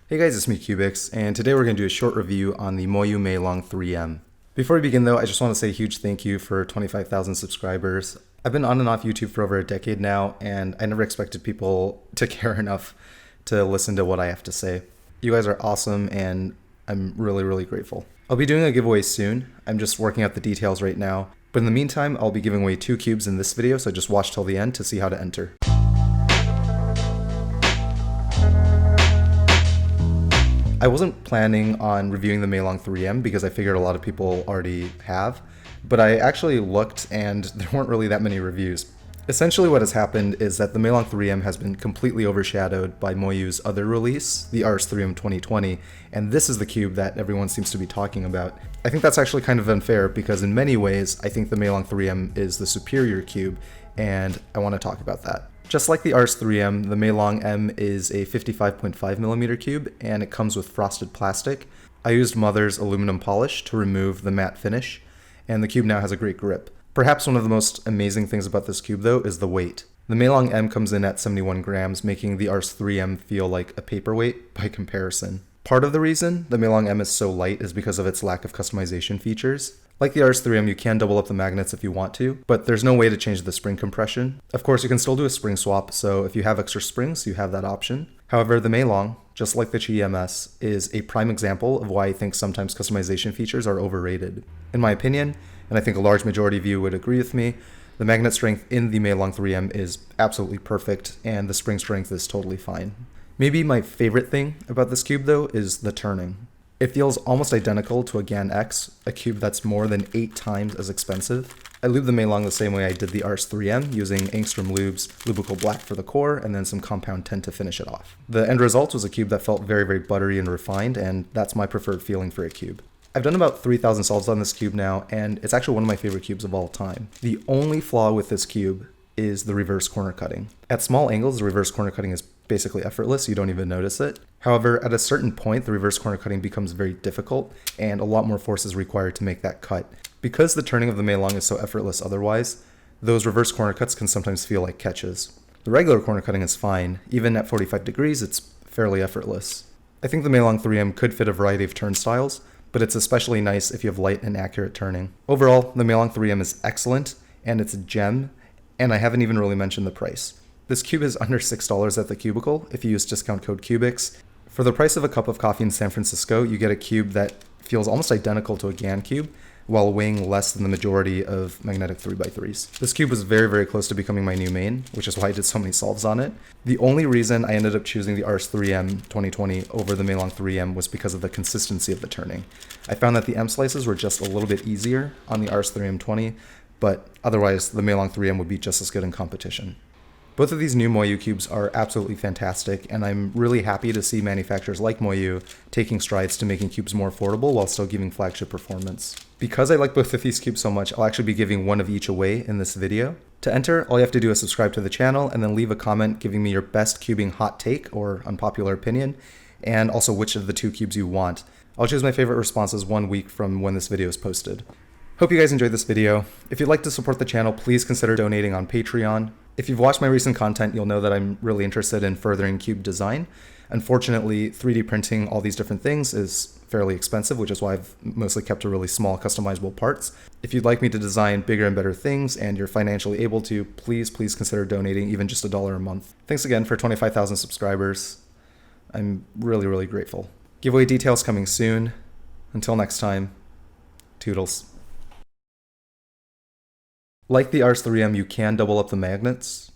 Hey guys, it's me cyoubx, and today we're going to do a short review on the MeiLong 3M. Before we begin though, I just want to say a huge thank you for 25,000 subscribers. I've been on and off YouTube for over a decade now, and I never expected people to care enough to listen to what I have to say. You guys are awesome, and I'm really grateful. I'll be doing a giveaway soon. I'm just working out the details right now, but in the meantime, I'll be giving away 2 cubes in this video, so just watch till the end to see how to enter. I wasn't planning on reviewing the MeiLong 3M because I figured a lot of people already have, but I actually looked and there weren't really that many reviews. Essentially what has happened is that the MeiLong 3M has been completely overshadowed by Moyu's other release, the RS3 M 2020, and this is the cube that everyone seems to be talking about. I think that's actually kind of unfair because in many ways I think the MeiLong 3M is the superior cube, and I want to talk about that. Just like the RS3 M, the MeiLong M is a 55.5mm cube, and it comes with frosted plastic. I used Mother's aluminum polish to remove the matte finish, and the cube now has a great grip. Perhaps one of the most amazing things about this cube though is the weight. The MeiLong M comes in at 71 grams, making the RS3 M feel like a paperweight by comparison. Part of the reason the MeiLong M is so light is because of its lack of customization features. Like the RS3M, you can double up the magnets if you want to, but there's no way to change the spring compression. Of course, you can still do a spring swap, so if you have extra springs, you have that option. However, the MeiLong, just like the cyoubx, is a prime example of why I think sometimes customization features are overrated. In my opinion, and I think a large majority of you would agree with me, the magnet strength in the MeiLong 3M is absolutely perfect, and the spring strength is totally fine. Maybe my favorite thing about this cube though is the turning. It feels almost identical to a GAN X, a cube that's more than 8 times as expensive. I lube the MeiLong the same way I did the RS3M, using Angstrom Lube's Lubical Black for the core and then some compound tint to finish it off. The end result was a cube that felt very buttery and refined, and that's my preferred feeling for a cube. I've done about 3,000 solves on this cube now, and it's actually one of my favorite cubes of all time. The only flaw with this cube is the reverse corner cutting. At small angles, the reverse corner cutting is basically effortless, you don't even notice it. However, at a certain point, the reverse corner cutting becomes very difficult, and a lot more force is required to make that cut. Because the turning of the MeiLong is so effortless otherwise, those reverse corner cuts can sometimes feel like catches. The regular corner cutting is fine. Even at 45 degrees, it's fairly effortless. I think the MeiLong 3M could fit a variety of turn styles, but it's especially nice if you have light and accurate turning. Overall, the MeiLong 3M is excellent, and it's a gem, and I haven't even really mentioned the price. This cube is under $6 at TheCubicle if you use discount code cyoubx. For the price of a cup of coffee in San Francisco, you get a cube that feels almost identical to a GAN cube, while weighing less than the majority of magnetic 3x3s. This cube was very close to becoming my new main, which is why I did so many solves on it. The only reason I ended up choosing the RS3 M 2020 over the MeiLong 3M was because of the consistency of the turning. I found that the M slices were just a little bit easier on the RS3 M 20, but otherwise the MeiLong 3M would be just as good in competition. Both of these new Moyu cubes are absolutely fantastic, and I'm really happy to see manufacturers like Moyu taking strides to making cubes more affordable while still giving flagship performance. Because I like both of these cubes so much, I'll actually be giving one of each away in this video. To enter, all you have to do is subscribe to the channel and then leave a comment giving me your best cubing hot take or unpopular opinion, and also which of the 2 cubes you want. I'll choose my favorite responses 1 week from when this video is posted. Hope you guys enjoyed this video. If you'd like to support the channel, please consider donating on Patreon. If you've watched my recent content, you'll know that I'm really interested in furthering cube design. Unfortunately, 3D printing all these different things is fairly expensive, which is why I've mostly kept to really small customizable parts. If you'd like me to design bigger and better things and you're financially able to, please consider donating even just $1 a month. Thanks again for 25,000 subscribers. I'm really grateful. Giveaway details coming soon. Until next time, toodles. Like the RS3M, you can double up the magnets.